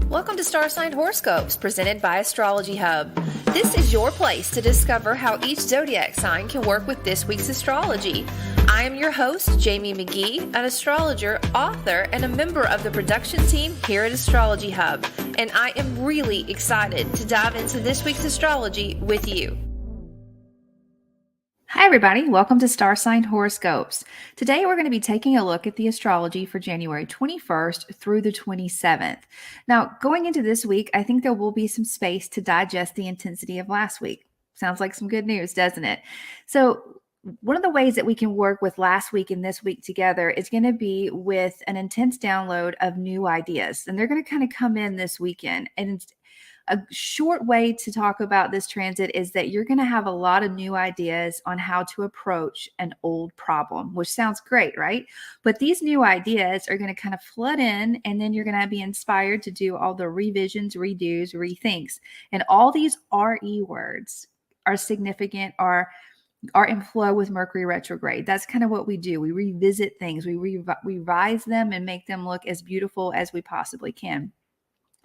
Welcome to Star Sign Horoscopes, presented by Astrology Hub. This is your place to discover how each zodiac sign can work with this week's astrology. I am your host, Jamie Magee, an astrologer, author, and a member of the production team here at Astrology Hub, and I am really excited to dive into this week's astrology with you. Hi, everybody. Welcome to Star Sign Horoscopes. Today, we're going to be taking a look at the astrology for January 21st through the 27th. Now, going into this week, I think there will be some space to digest the intensity of last week. Sounds like some good news, doesn't it? So, one of the ways that we can work with last week and this week together is going to be with an intense download of new ideas. And they're going to kind of come in this weekend. And a short way to talk about this transit is that you're going to have a lot of new ideas on how to approach an old problem, which sounds great, right? But these new ideas are going to kind of flood in, and then you're going to be inspired to do all the revisions, redos, rethinks. And all these RE words are significant, are in flow with Mercury retrograde. That's kind of what we do. We revisit things, we revise them and make them look as beautiful as we possibly can.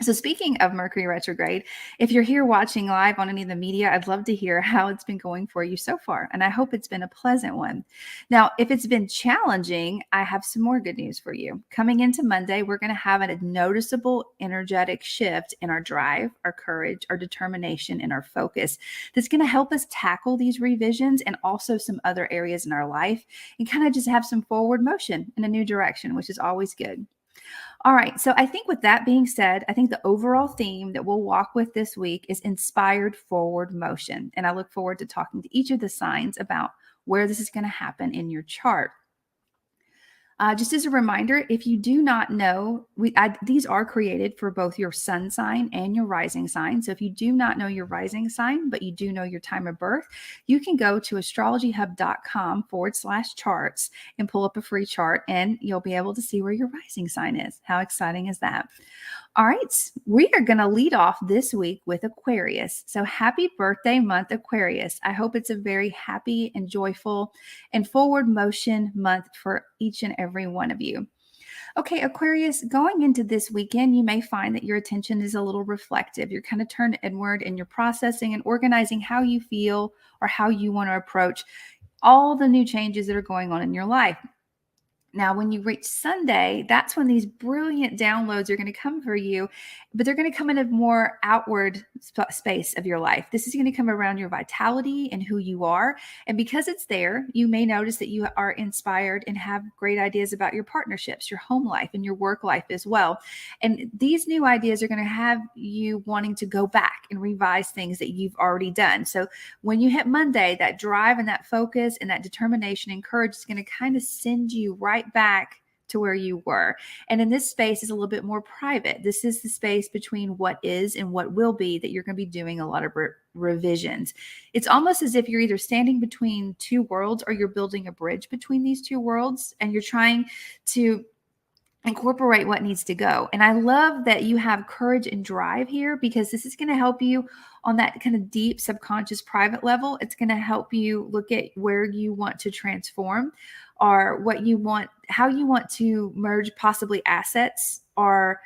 So speaking of Mercury retrograde, if you're here watching live on any of the media, I'd love to hear how it's been going for you so far. And I hope it's been a pleasant one. Now, if it's been challenging, I have some more good news for you. Coming into Monday, we're going to have a noticeable energetic shift in our drive, our courage, our determination, and our focus. That's going to help us tackle these revisions and also some other areas in our life and kind of just have some forward motion in a new direction, which is always good. All right. So I think with that being said, I think the overall theme that we'll walk with this week is inspired forward motion. And I look forward to talking to each of the signs about where this is going to happen in your chart. Just as a reminder, if you do not know, these are created for both your sun sign and your rising sign. So if you do not know your rising sign, but you do know your time of birth, you can go to astrologyhub.com/charts and pull up a free chart, and you'll be able to see where your rising sign is. How exciting is that? All right, we are going to lead off this week with Aquarius. So happy birthday month, Aquarius. I hope it's a very happy and joyful and forward motion month for each and every one of you. Okay, Aquarius, going into this weekend, you may find that your attention is a little reflective. You're kind of turned inward and you're processing and organizing how you feel or how you want to approach all the new changes that are going on in your life. Now, when you reach Sunday, that's when these brilliant downloads are going to come for you, but they're going to come in a more outward space of your life. This is going to come around your vitality and who you are. And because it's there, you may notice that you are inspired and have great ideas about your partnerships, your home life, and your work life as well. And these new ideas are going to have you wanting to go back and revise things that you've already done. So when you hit Monday, that drive and that focus and that determination and courage is going to kind of send you right back to where you were. And in this space is a little bit more private. This is the space between what is and what will be that you're going to be doing a lot of revisions. It's almost as if you're either standing between two worlds or you're building a bridge between these two worlds, and you're trying to incorporate what needs to go. And I love that you have courage and drive here, because this is going to help you on that kind of deep subconscious private level. It's going to help you look at where you want to transform, or what you want, how you want to merge possibly assets or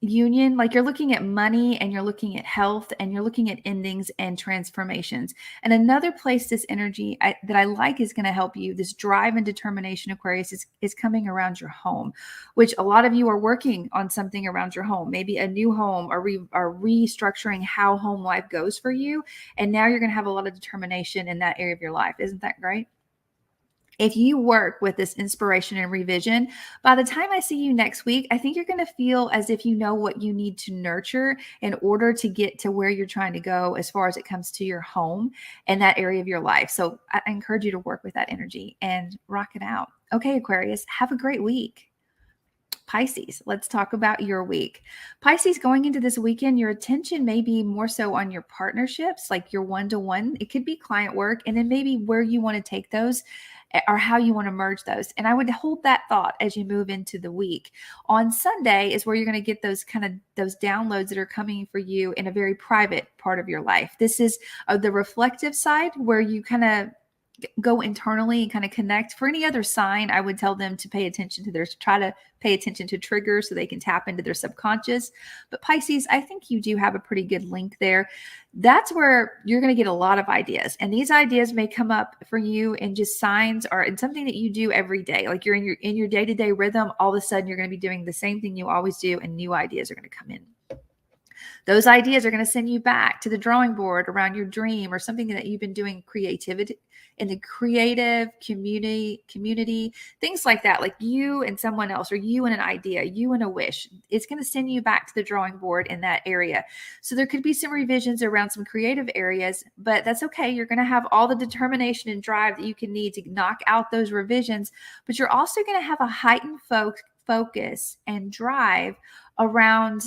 union. Like you're looking at money and you're looking at health and you're looking at endings and transformations. And another place this energy that I like is going to help you, this drive and determination, Aquarius, is coming around your home, which a lot of you are working on something around your home, maybe a new home, or restructuring how home life goes for you. And now you're going to have a lot of determination in that area of your life. Isn't that great? If you work with this inspiration and revision, by the time I see you next week, I think you're going to feel as if you know what you need to nurture in order to get to where you're trying to go as far as it comes to your home and that area of your life. So I encourage you to work with that energy and rock it out. Okay, Aquarius, have a great week. Pisces, let's talk about your week. Pisces, going into this weekend, your attention may be more so on your partnerships, like your one-to-one. It could be client work, and then maybe where you want to take those or how you want to merge those. And I would hold that thought as you move into the week. On Sunday is where you're going to get those downloads that are coming for you in a very private part of your life. This is the reflective side, where you kind of go internally and kind of connect. For any other sign, I would tell them to pay attention to try to pay attention to triggers so they can tap into their subconscious. But Pisces, I think you do have a pretty good link there. That's where you're going to get a lot of ideas. And these ideas may come up for you in just signs or in something that you do every day. Like you're in your day-to-day rhythm, all of a sudden you're going to be doing the same thing you always do, and new ideas are going to come in. Those ideas are going to send you back to the drawing board around your dream or something that you've been doing creativity in the creative community, things like that, like you and someone else, or you and an idea, you and a wish. It's going to send you back to the drawing board in that area. So there could be some revisions around some creative areas, but that's okay. You're going to have all the determination and drive that you can need to knock out those revisions, but you're also going to have a heightened focus and drive around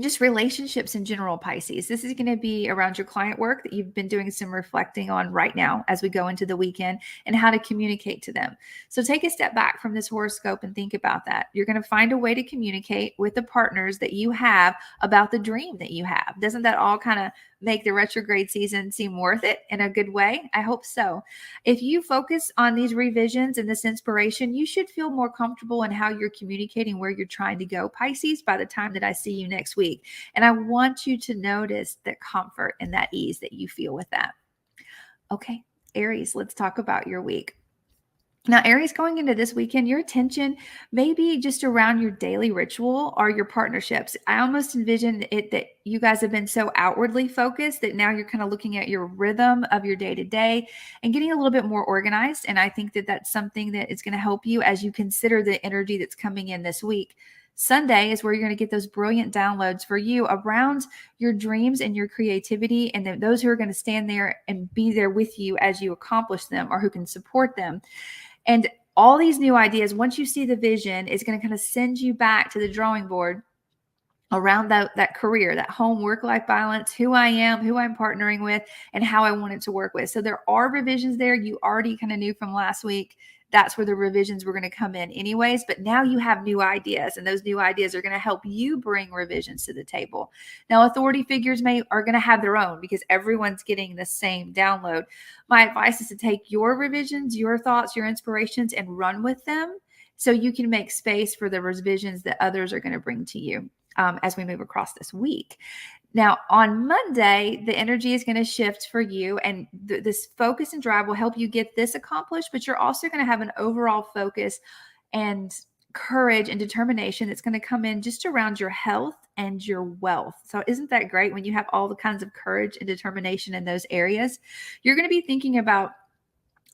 just relationships in general, Pisces. This is going to be around your client work that you've been doing some reflecting on right now as we go into the weekend, and how to communicate to them. So take a step back from this horoscope and think about that. You're going to find a way to communicate with the partners that you have about the dream that you have. Doesn't that all kind of make the retrograde season seem worth it in a good way? I hope so. If you focus on these revisions and this inspiration, you should feel more comfortable in how you're communicating where you're trying to go, Pisces, by the time that I see you next week. And I want you to notice that comfort and that ease that you feel with that. Okay, Aries, let's talk about your week. Now, Aries, going into this weekend, your attention may be just around your daily ritual or your partnerships. I almost envision it that you guys have been so outwardly focused that now you're kind of looking at your rhythm of your day-to-day and getting a little bit more organized. And I think that that's something that is going to help you as you consider the energy that's coming in this week. Sunday is where you're going to get those brilliant downloads for you around your dreams and your creativity, and those who are going to stand there and be there with you as you accomplish them, or who can support them. And all these new ideas, once you see the vision, is going to kind of send you back to the drawing board around that career, that home work-life balance, who I am, who I'm partnering with, and how I want it to work with. So there are revisions there. You already kind of knew from last week. That's where the revisions were going to come in anyways. But now you have new ideas, and those new ideas are going to help you bring revisions to the table. Now, authority figures are going to have their own, because everyone's getting the same download. My advice is to take your revisions, your thoughts, your inspirations, and run with them so you can make space for the revisions that others are going to bring to you as we move across this week. Now, on Monday, the energy is going to shift for you, and this focus and drive will help you get this accomplished, but you're also going to have an overall focus and courage and determination that's going to come in just around your health and your wealth. So isn't that great when you have all the kinds of courage and determination in those areas? You're going to be thinking about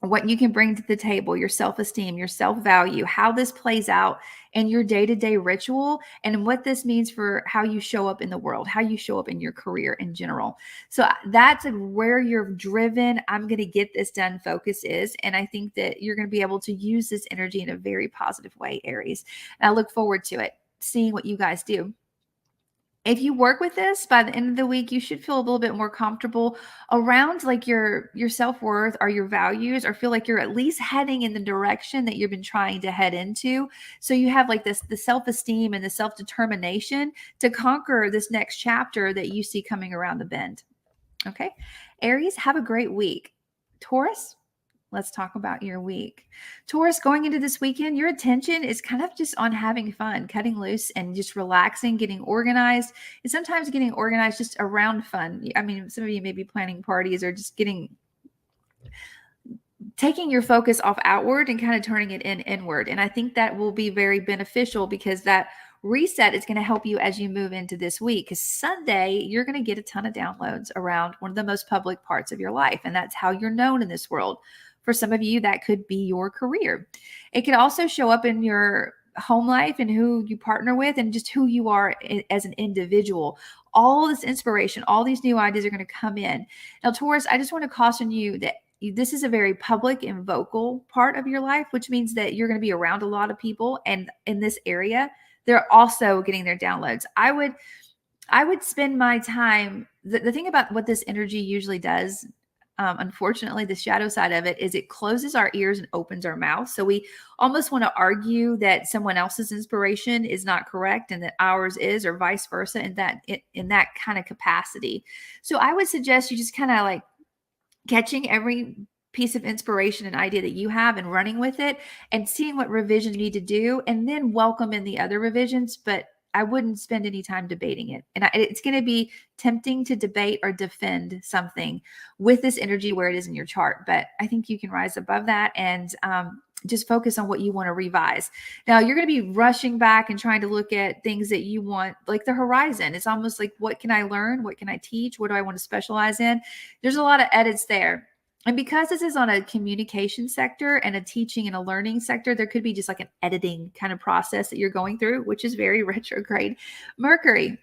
what you can bring to the table, your self-esteem, your self-value, how this plays out in your day-to-day ritual, and what this means for how you show up in the world, how you show up in your career in general. So that's where your driven, I'm going to get this done focus is. And I think that you're going to be able to use this energy in a very positive way, Aries. And I look forward to it, seeing what you guys do. If you work with this, by the end of the week, you should feel a little bit more comfortable around like your self-worth or your values, or feel like you're at least heading in the direction that you've been trying to head into. So you have like the self-esteem and the self-determination to conquer this next chapter that you see coming around the bend. Okay. Aries, have a great week. Taurus, let's talk about your week. Taurus, going into this weekend, your attention is kind of just on having fun, cutting loose, and just relaxing, getting organized, and sometimes getting organized just around fun. I mean, some of you may be planning parties or just taking your focus off outward and kind of turning it inward. And I think that will be very beneficial, because that reset is going to help you as you move into this week. Because Sunday, you're going to get a ton of downloads around one of the most public parts of your life, and that's how you're known in this world. For some of you, that could be your career. It could also show up in your home life and who you partner with, and just who you are as an individual. All this inspiration, all these new ideas are going to come in. Now, Taurus, I just want to caution you that this is a very public and vocal part of your life, which means that you're going to be around a lot of people. And in this area, they're also getting their downloads. I would spend my time, the thing about what this energy usually does, unfortunately, the shadow side of it is it closes our ears and opens our mouth. So we almost want to argue that someone else's inspiration is not correct and that ours is, or vice versa, in that kind of capacity. So I would suggest you just kind of like catching every piece of inspiration and idea that you have and running with it and seeing what revisions you need to do, and then welcome in the other revisions. But I wouldn't spend any time debating it. And it's going to be tempting to debate or defend something with this energy where it is in your chart. But I think you can rise above that and just focus on what you want to revise. Now, you're going to be rushing back and trying to look at things that you want, like the horizon. It's almost like, what can I learn? What can I teach? What do I want to specialize in? There's a lot of edits there. And because this is on a communication sector and a teaching and a learning sector, there could be just like an editing kind of process that you're going through, which is very retrograde Mercury.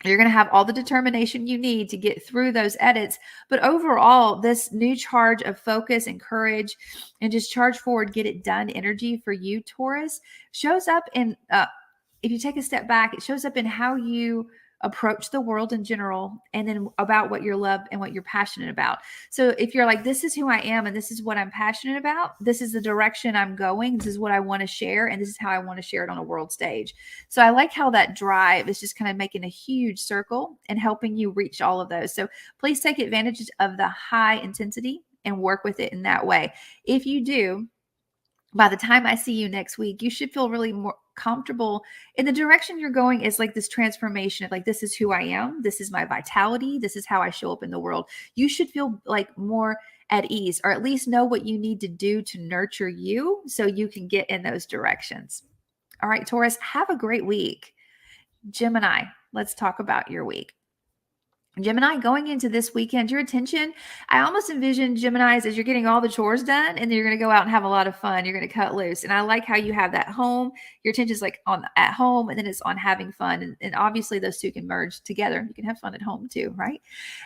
You're going to have all the determination you need to get through those edits. But overall, this new charge of focus and courage and just charge forward, get it done energy for you, Taurus, shows up in, if you take a step back, it shows up in how you approach the world in general, and then about what you love and what you're passionate about. So if you're like, this is who I am and this is what I'm passionate about, this is the direction I'm going, this is what I want to share, and this is how I want to share it on a world stage. So I like how that drive is just kind of making a huge circle and helping you reach all of those. So please take advantage of the high intensity and work with it in that way. If you do, by the time I see you next week, you should feel really more comfortable in the direction you're going. Is like this transformation of like, this is who I am. This is my vitality. This is how I show up in the world. You should feel like more at ease, or at least know what you need to do to nurture you so you can get in those directions. All right, Taurus, have a great week. Gemini, let's talk about your week. Gemini, going into this weekend, your attention, I almost envision Geminis as you're getting all the chores done and then you're going to go out and have a lot of fun. You're going to cut loose. And I like how you have that home. Your attention is like on at home, and then it's on having fun. And obviously those two can merge together. You can have fun at home too, right?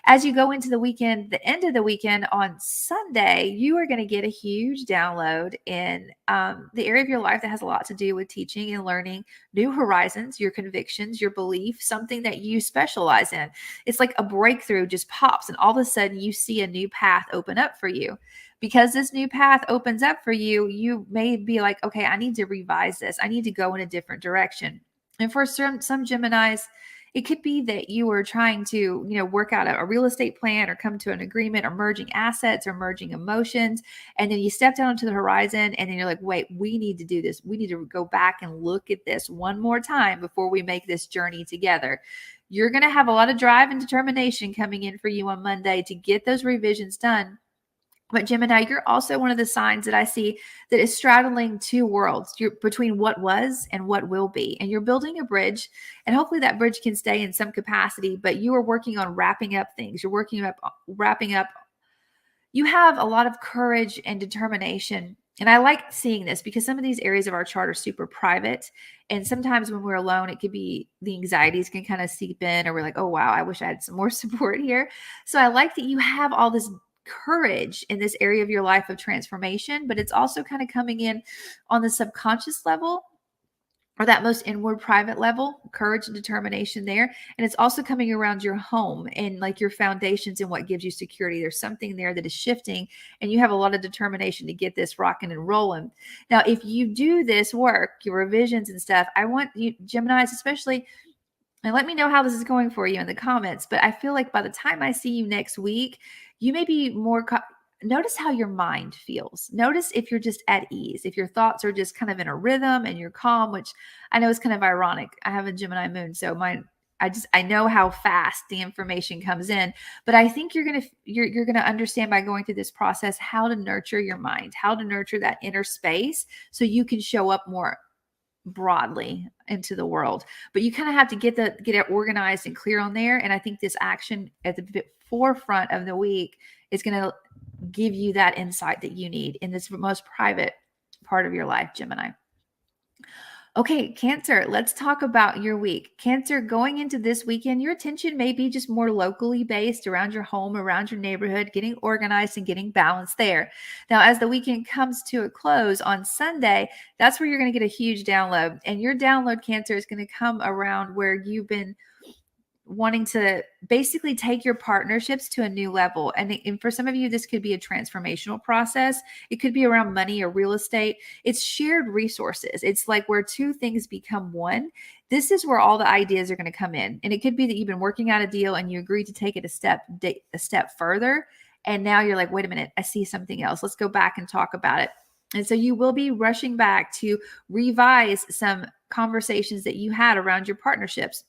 As you go into the weekend, the end of the weekend on Sunday, you are going to get a huge download in the area of your life that has a lot to do with teaching and learning, new horizons, your convictions, your beliefs, something that you specialize in. It's like a breakthrough just pops, and all of a sudden you see a new path open up for you. Because this new path opens up for you, you may be like, okay, I need to revise this. I need to go in a different direction. And for some Geminis, it could be that you are trying to, work out a real estate plan or come to an agreement, or merging assets or merging emotions. And then you step down to the horizon and then you're like, wait, we need to do this. We need to go back and look at this one more time before we make this journey together. You're going to have a lot of drive and determination coming in for you on Monday to get those revisions done. But Gemini, you're also one of the signs that I see that is straddling two worlds. You're between what was and what will be. And you're building a bridge, and hopefully that bridge can stay in some capacity, but you are working on wrapping up things. You're wrapping up. You have a lot of courage and determination. And I like seeing this because some of these areas of our chart are super private. And sometimes when we're alone, it could be the anxieties can kind of seep in, or we're like, oh, wow, I wish I had some more support here. So I like that you have all this courage in this area of your life of transformation, but it's also kind of coming in on the subconscious level, or that most inward private level, courage and determination there. And it's also coming around your home and like your foundations and what gives you security. There's something there that is shifting, and you have a lot of determination to get this rocking and rolling. Now, if you do this work, your revisions and stuff, I want you, Geminis especially, and let me know how this is going for you in the comments. But I feel like by the time I see you next week, you may be more, notice how your mind feels. Notice if you're just at ease, if your thoughts are just kind of in a rhythm and you're calm, which I know is kind of ironic. I have a Gemini moon, so I know how fast the information comes in, but I think you're going to understand by going through this process how to nurture your mind, how to nurture that inner space so you can show up more broadly into the world. But you kind of have to get it organized and clear on there. And I think this action at the forefront of the week is going to give you that insight that you need in this most private part of your life, Gemini. Okay, Cancer, let's talk about your week. Cancer, going into this weekend, your attention may be just more locally based around your home, around your neighborhood, getting organized and getting balanced there. Now, as the weekend comes to a close on Sunday, that's where you're going to get a huge download. And your download, Cancer, is going to come around where you've been wanting to basically take your partnerships to a new level. And for some of you, this could be a transformational process. It could be around money or real estate. It's shared resources. It's like where two things become one. This is where all the ideas are going to come in. And it could be that you've been working out a deal and you agreed to take it a step further. And now you're like, wait a minute, I see something else. Let's go back and talk about it. And so you will be rushing back to revise some conversations that you had around your partnerships.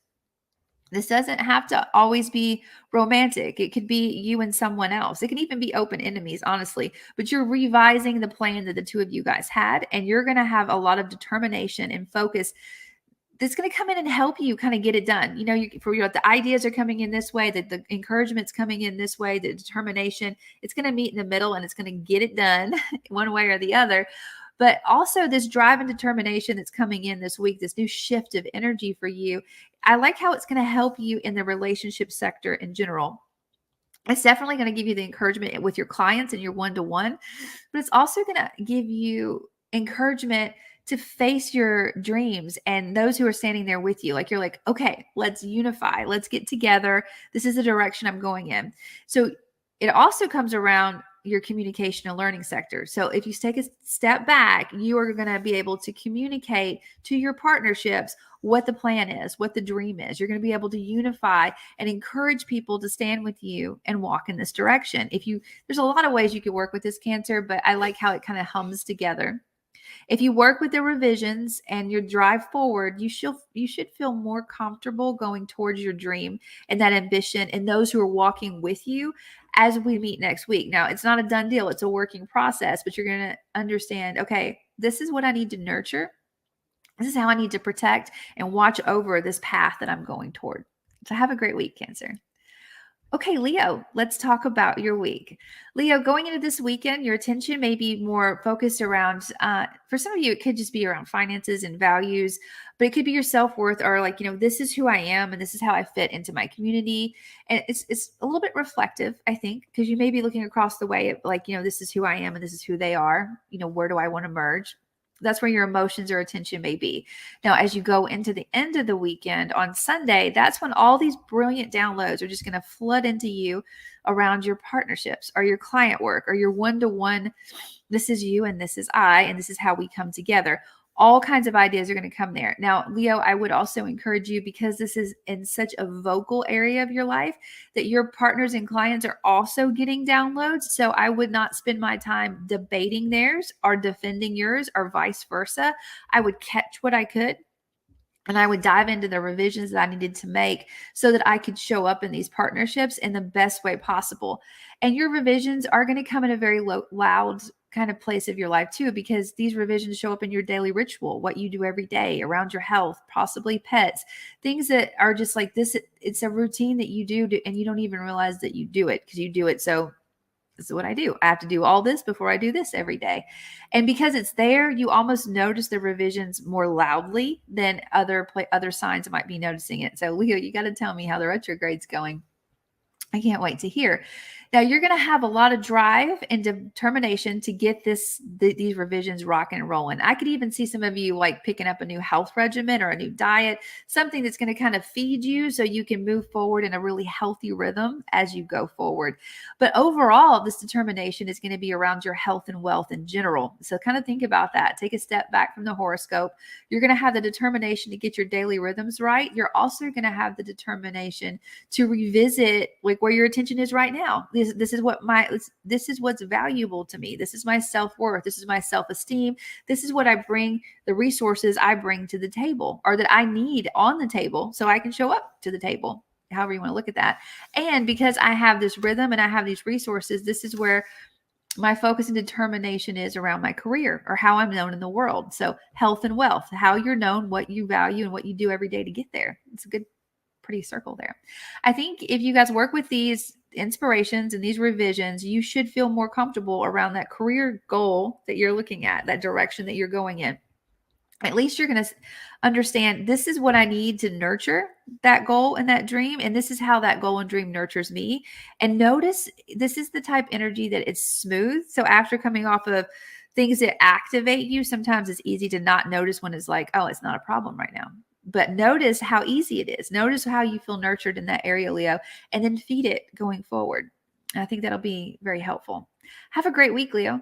This doesn't have to always be romantic. It could be you and someone else. It can even be open enemies, honestly. But you're revising the plan that the two of you guys had, and you're going to have a lot of determination and focus that's going to come in and help you kind of get it done. The ideas are coming in this way, that the encouragement's coming in this way, the determination, it's going to meet in the middle and it's going to get it done one way or the other. But also this drive and determination that's coming in this week, this new shift of energy for you. I like how it's going to help you in the relationship sector in general. It's definitely going to give you the encouragement with your clients and your one-to-one, but it's also going to give you encouragement to face your dreams and those who are standing there with you. Like you're like, okay, let's unify. Let's get together. This is the direction I'm going in. So it also comes around your communication and learning sector. So if you take a step back, you are going to be able to communicate to your partnerships what the plan is, what the dream is. You're going to be able to unify and encourage people to stand with you and walk in this direction. There's a lot of ways you could work with this, Cancer, but I like how it kind of hums together. If you work with the revisions and your drive forward, you should feel more comfortable going towards your dream and that ambition and those who are walking with you as we meet next week. Now, it's not a done deal. It's a working process, but you're going to understand, okay, this is what I need to nurture. This is how I need to protect and watch over this path that I'm going toward. So have a great week, Cancer. Okay, Leo, let's talk about your week. Leo, going into this weekend, your attention may be more focused around, for some of you, it could just be around finances and values, but it could be your self-worth or like, this is who I am and this is how I fit into my community. And it's a little bit reflective, I think, because you may be looking across the way at like, this is who I am and this is who they are. Where do I want to merge? That's where your emotions or attention may be. Now, as you go into the end of the weekend on Sunday, that's when all these brilliant downloads are just going to flood into you around your partnerships or your client work or your one-to-one. This is you and this is I, and this is how we come together. All kinds of ideas are going to come there. Now, Leo, I would also encourage you, because this is in such a vocal area of your life, that your partners and clients are also getting downloads. So I would not spend my time debating theirs or defending yours or vice versa. I would catch what I could. And I would dive into the revisions that I needed to make so that I could show up in these partnerships in the best way possible. And your revisions are going to come in a very loud kind of place of your life too, because these revisions show up in your daily ritual, what you do every day around your health, possibly pets, things that are just like this. It's a routine that you do and you don't even realize that you do it because you do it. So this is what I do. I have to do all this before I do this every day. And because it's there, you almost notice the revisions more loudly than other signs might be noticing it. So Leo, you got to tell me how the retrograde's going. I can't wait to hear. Now, you're going to have a lot of drive and determination to get these revisions rocking and rolling. I could even see some of you like picking up a new health regimen or a new diet, something that's going to kind of feed you so you can move forward in a really healthy rhythm as you go forward. But overall, this determination is going to be around your health and wealth in general. So kind of think about that. Take a step back from the horoscope. You're going to have the determination to get your daily rhythms right. You're also going to have the determination to revisit like where your attention is right now. This is what's valuable to me. This is my self-worth. This is my self-esteem. This is what I bring, the resources I bring to the table or that I need on the table so I can show up to the table, however you want to look at that. And because I have this rhythm and I have these resources, this is where my focus and determination is around my career or how I'm known in the world. So health and wealth, how you're known, what you value, and what you do every day to get there. It's a good, pretty circle there. I think if you guys work with these inspirations and these revisions, you should feel more comfortable around that career goal that you're looking at, that direction that you're going in. At least you're going to understand this is what I need to nurture that goal and that dream. And this is how that goal and dream nurtures me. And notice this is the type energy that it's smooth. So after coming off of things that activate you, sometimes it's easy to not notice when it's like, oh, it's not a problem right now. But notice how easy it is. Notice how you feel nurtured in that area, Leo, and then feed it going forward. And I think that'll be very helpful. Have a great week, Leo.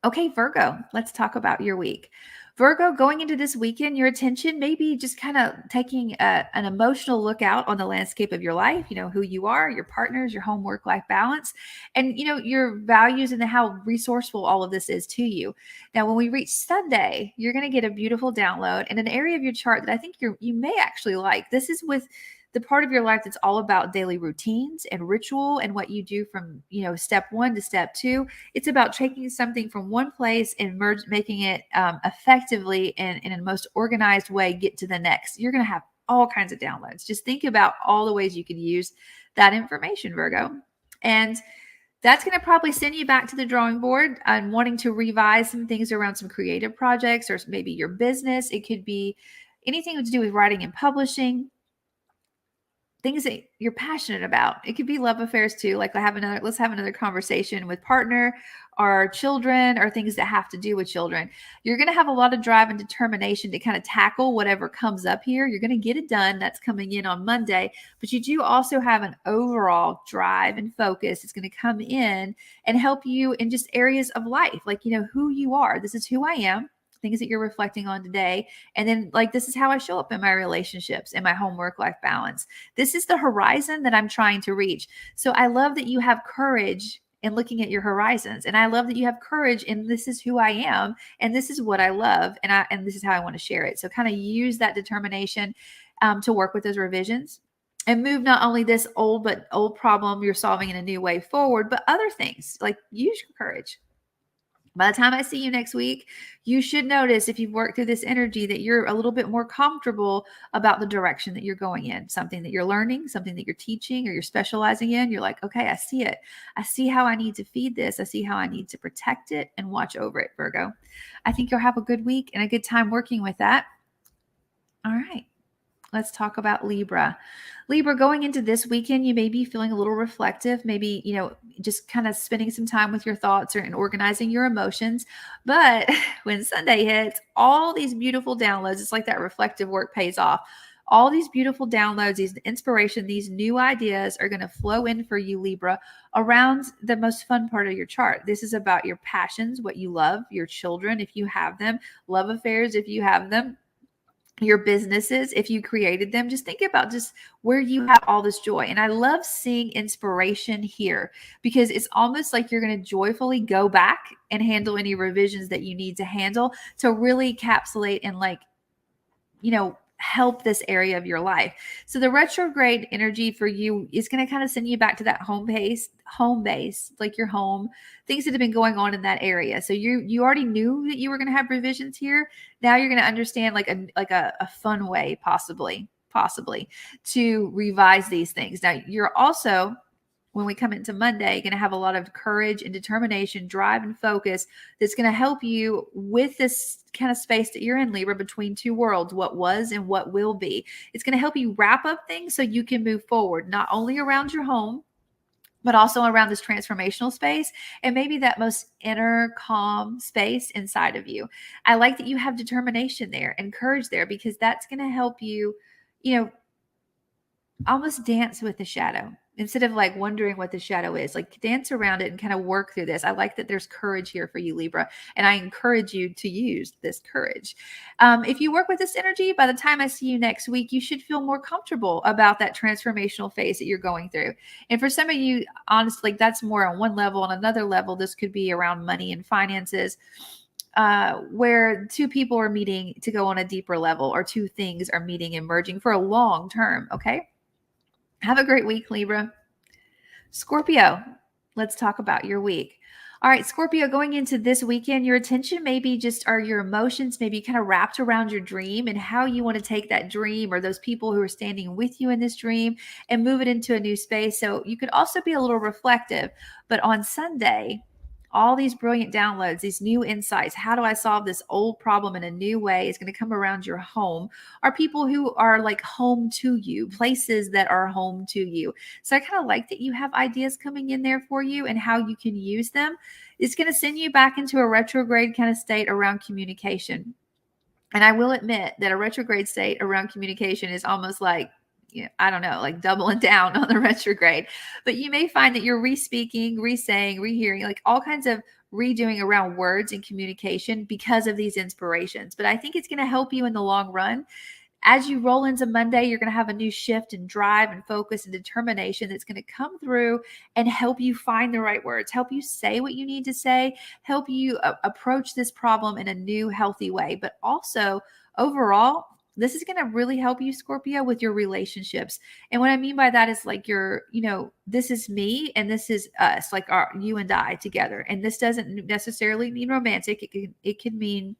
Okay, Virgo, let's talk about your week. Virgo, going into this weekend, your attention may be just kind of taking an emotional look out on the landscape of your life, who you are, your partners, your home work life balance, and, your values and how resourceful all of this is to you. Now, when we reach Sunday, you're going to get a beautiful download in an area of your chart that I think you may actually like. This is with the part of your life that's all about daily routines and ritual and what you do from, step 1 to step 2. It's about taking something from one place and making it effectively and in a most organized way get to the next. You're going to have all kinds of downloads. Just think about all the ways you could use that information, Virgo. And that's going to probably send you back to the drawing board and wanting to revise some things around some creative projects or maybe your business. It could be anything to do with writing and publishing, things that you're passionate about. It could be love affairs too. Like let's have another conversation with partner or children or things that have to do with children. You're going to have a lot of drive and determination to kind of tackle whatever comes up here. You're going to get it done. That's coming in on Monday, but you do also have an overall drive and focus. It's going to come in and help you in just areas of life. Like, who you are. This is who I am. Things that you're reflecting on today. And then this is how I show up in my relationships and my home work life balance. This is the horizon that I'm trying to reach. So I love that you have courage in looking at your horizons. And I love that you have courage in this is who I am. And this is what I love. And this is how I want to share it. So kind of use that determination to work with those revisions and move not only this old problem you're solving in a new way forward, but other things. Like, use your courage. By the time I see you next week, you should notice, if you've worked through this energy, that you're a little bit more comfortable about the direction that you're going in, something that you're learning, something that you're teaching or you're specializing in. You're like, okay, I see it. I see how I need to feed this. I see how I need to protect it and watch over it, Virgo. I think you'll have a good week and a good time working with that. All right. Let's talk about Libra. Libra, going into this weekend, you may be feeling a little reflective, maybe, just kind of spending some time with your thoughts and organizing your emotions. But when Sunday hits, all these beautiful downloads, it's like that reflective work pays off. All these beautiful downloads, these inspiration, these new ideas are going to flow in for you, Libra, around the most fun part of your chart. This is about your passions, what you love, your children, if you have them, love affairs, if you have them, your businesses, if you created them. Just think about just where you have all this joy. And I love seeing inspiration here because it's almost like you're going to joyfully go back and handle any revisions that you need to handle to really encapsulate and help this area of your life. So the retrograde energy for you is going to kind of send you back to that home base, like your home, things that have been going on in that area. So you already knew that you were going to have revisions here. Now you're going to understand like a fun way, possibly to revise these things. Now you're also, when we come into Monday, going to have a lot of courage and determination, drive and focus that's going to help you with this kind of space that you're in, Libra, between two worlds, what was and what will be. It's going to help you wrap up things so you can move forward, not only around your home, but also around this transformational space and maybe that most inner calm space inside of you. I like that you have determination there and courage there because that's going to help you, almost dance with the shadow. Instead of wondering what the shadow is, dance around it and kind of work through this. I like that there's courage here for you, Libra, and I encourage you to use this courage. If you work with this energy, by the time I see you next week, you should feel more comfortable about that transformational phase that you're going through. And for some of you, honestly, that's more on one level. On another level, this could be around money and finances, where two people are meeting to go on a deeper level, or two things are meeting and merging for a long term. Okay. Have a great week, Libra. Scorpio, let's talk about your week. All right, Scorpio, going into this weekend, your attention maybe are your emotions maybe kind of wrapped around your dream and how you want to take that dream or those people who are standing with you in this dream and move it into a new space. So you could also be a little reflective. But on Sunday, all these brilliant downloads, these new insights, how do I solve this old problem in a new way, is going to come around your home, are people who are home to you, places that are home to you. So I kind of like that you have ideas coming in there for you and how you can use them. It's going to send you back into a retrograde kind of state around communication. And I will admit that a retrograde state around communication is almost I don't know, doubling down on the retrograde. But you may find that you're re-speaking, re-saying, rehearing, all kinds of redoing around words and communication because of these inspirations. But I think it's going to help you in the long run. As you roll into Monday, you're going to have a new shift and drive and focus and determination that's going to come through and help you find the right words, help you say what you need to say, help you approach this problem in a new, healthy way. But also, overall, this is going to really help you, Scorpio, with your relationships. And what I mean by that is like this is me and this is us, like you and I together. And this doesn't necessarily mean romantic. It can mean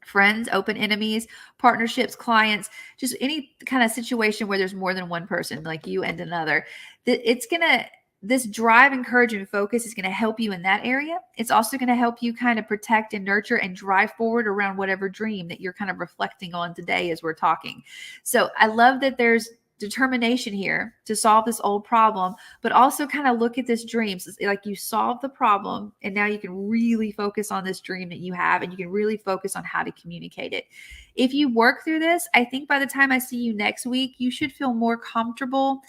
friends, open enemies, partnerships, clients, just any kind of situation where there's more than one person, like you and another. This drive, courage, and focus is going to help you in that area. It's also going to help you kind of protect and nurture and drive forward around whatever dream that you're kind of reflecting on today as we're talking. So I love that there's determination here to solve this old problem, but also kind of look at this dream. So like you solve the problem and now you can really focus on this dream that you have, and you can really focus on how to communicate it. If you work through this, I think by the time I see you next week, you should feel more comfortable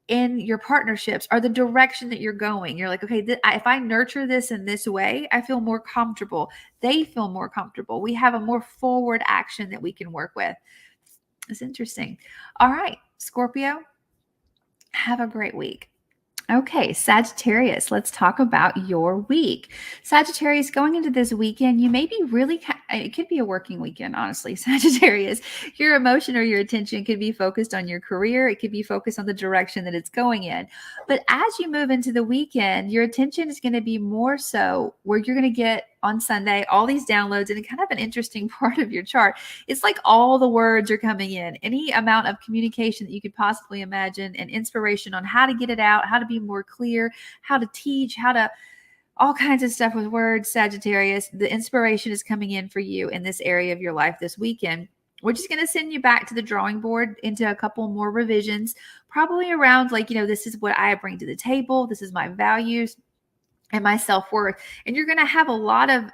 in your partnerships or the direction that you're going. You're like, okay, if I nurture this in this way, I feel more comfortable. They feel more comfortable. We have a more forward action that we can work with. It's interesting. All right, Scorpio, have a great week. Okay, Sagittarius, let's talk about your week. Sagittarius, going into this weekend, you may be really, it could be a working weekend, honestly, Sagittarius. Your emotion or your attention could be focused on your career. It could be focused on the direction that it's going in. But as you move into the weekend, your attention is going to be more so where you're going to get on Sunday all these downloads, and kind of an interesting part of your chart. It's like all the words are coming in, any amount of communication that you could possibly imagine, and inspiration on how to get it out, how to be more clear, how to teach, how to all kinds of stuff with words. Sagittarius, the inspiration is coming in for you in this area of your life this weekend. We're just going to send you back to the drawing board into a couple more revisions, probably around like, this is what I bring to the table. This is my values and my self-worth. And you're going to have a lot of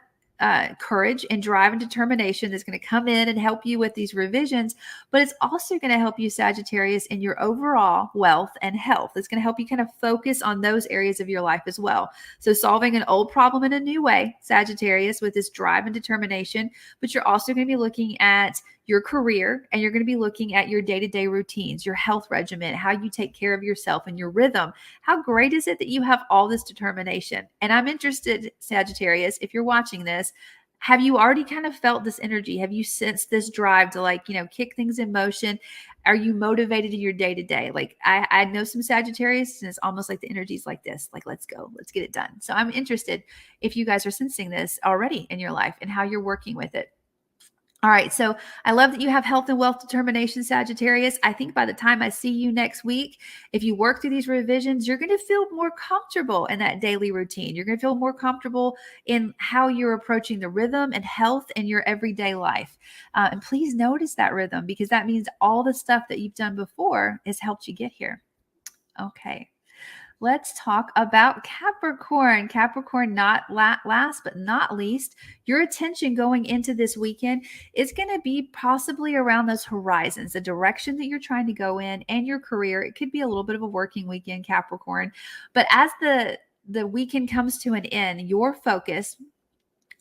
courage and drive and determination that's going to come in and help you with these revisions. But it's also going to help you, Sagittarius, in your overall wealth and health. It's going to help you kind of focus on those areas of your life as well. So solving an old problem in a new way, Sagittarius, with this drive and determination. But you're also going to be looking at your career, and you're going to be looking at your day-to-day routines, your health regimen, how you take care of yourself and your rhythm. How great is it that you have all this determination? And I'm interested, Sagittarius, if you're watching this, have you already kind of felt this energy? Have you sensed this drive to kick things in motion? Are you motivated in your day-to-day? Like I know some Sagittarius, and it's almost like the energy is like this, like, let's go, let's get it done. So I'm interested if you guys are sensing this already in your life and how you're working with it. All right. So I love that you have health and wealth determination, Sagittarius. I think by the time I see you next week, if you work through these revisions, you're going to feel more comfortable in that daily routine. You're going to feel more comfortable in how you're approaching the rhythm and health in your everyday life. And please notice that rhythm, because that means all the stuff that you've done before has helped you get here. Okay. Let's talk about Capricorn. Capricorn, not last but not least, your attention going into this weekend is going to be possibly around those horizons, the direction that you're trying to go in, and your career. It could be a little bit of a working weekend, Capricorn. But as the weekend comes to an end, your focus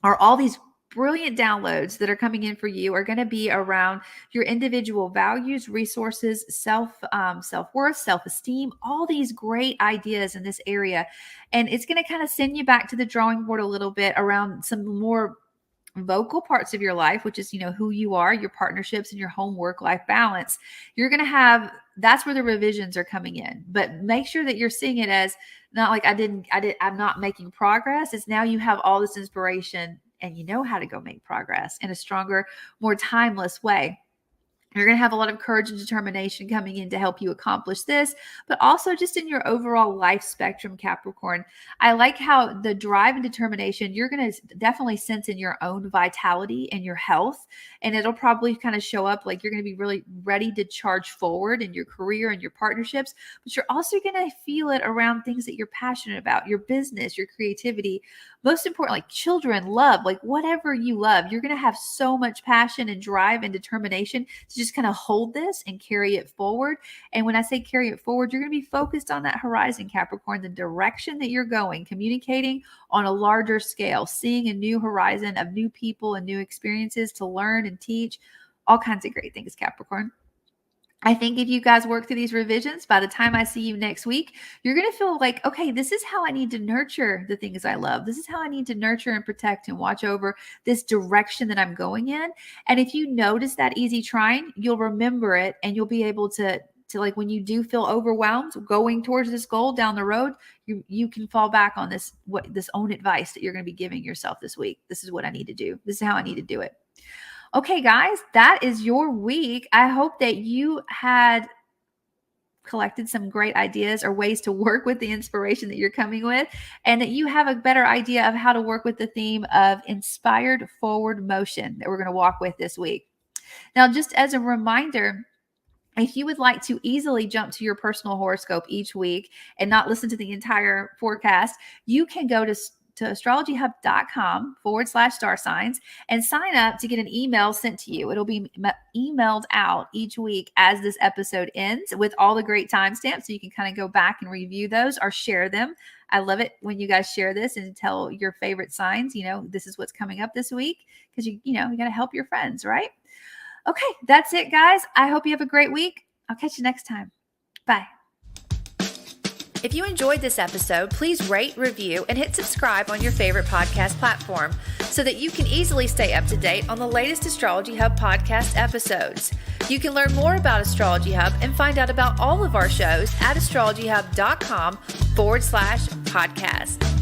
are all these brilliant downloads that are coming in for you are going to be around your individual values, resources, self-worth, self-esteem, all these great ideas in this area. And it's going to kind of send you back to the drawing board a little bit around some more vocal parts of your life, which is, who you are, your partnerships, and your home work-life balance. You're going to have, that's where the revisions are coming in. But make sure that you're seeing it as not like I'm not making progress. It's now you have all this inspiration and you know how to go make progress in a stronger, more timeless way. You're going to have a lot of courage and determination coming in to help you accomplish this, but also just in your overall life spectrum, Capricorn. I like how the drive and determination, you're going to definitely sense in your own vitality and your health, and it'll probably kind of show up like you're going to be really ready to charge forward in your career and your partnerships, but you're also going to feel it around things that you're passionate about, your business, your creativity. most importantly, children, love, like whatever you love, you're going to have so much passion and drive and determination to just kind of hold this and carry it forward. And when I say carry it forward, you're going to be focused on that horizon, Capricorn, the direction that you're going, communicating on a larger scale, seeing a new horizon of new people and new experiences to learn and teach, all kinds of great things, Capricorn. I think if you guys work through these revisions, by the time I see you next week, you're going to feel like, okay, this is how I need to nurture the things I love. This is how I need to nurture and protect and watch over this direction that I'm going in. And if you notice that easy trying, you'll remember it, and you'll be able to like, when you do feel overwhelmed going towards this goal down the road, you can fall back on this own advice that you're going to be giving yourself this week. This is what I need to do. This is how I need to do it. Okay, guys, that is your week. I hope that you had collected some great ideas or ways to work with the inspiration that you're coming with, and that you have a better idea of how to work with the theme of inspired forward motion that we're going to walk with this week. Now, just as a reminder, if you would like to easily jump to your personal horoscope each week and not listen to the entire forecast, you can go to astrologyhub.com/star signs and sign up to get an email sent to you. It'll be emailed out each week as this episode ends with all the great timestamps, so you can kind of go back and review those or share them. I love it when you guys share this and tell your favorite signs, this is what's coming up this week, because you got to help your friends, right? Okay, that's it, guys. I hope you have a great week. I'll catch you next time. Bye. If you enjoyed this episode, please rate, review, and hit subscribe on your favorite podcast platform so that you can easily stay up to date on the latest Astrology Hub podcast episodes. You can learn more about Astrology Hub and find out about all of our shows at astrologyhub.com/podcast.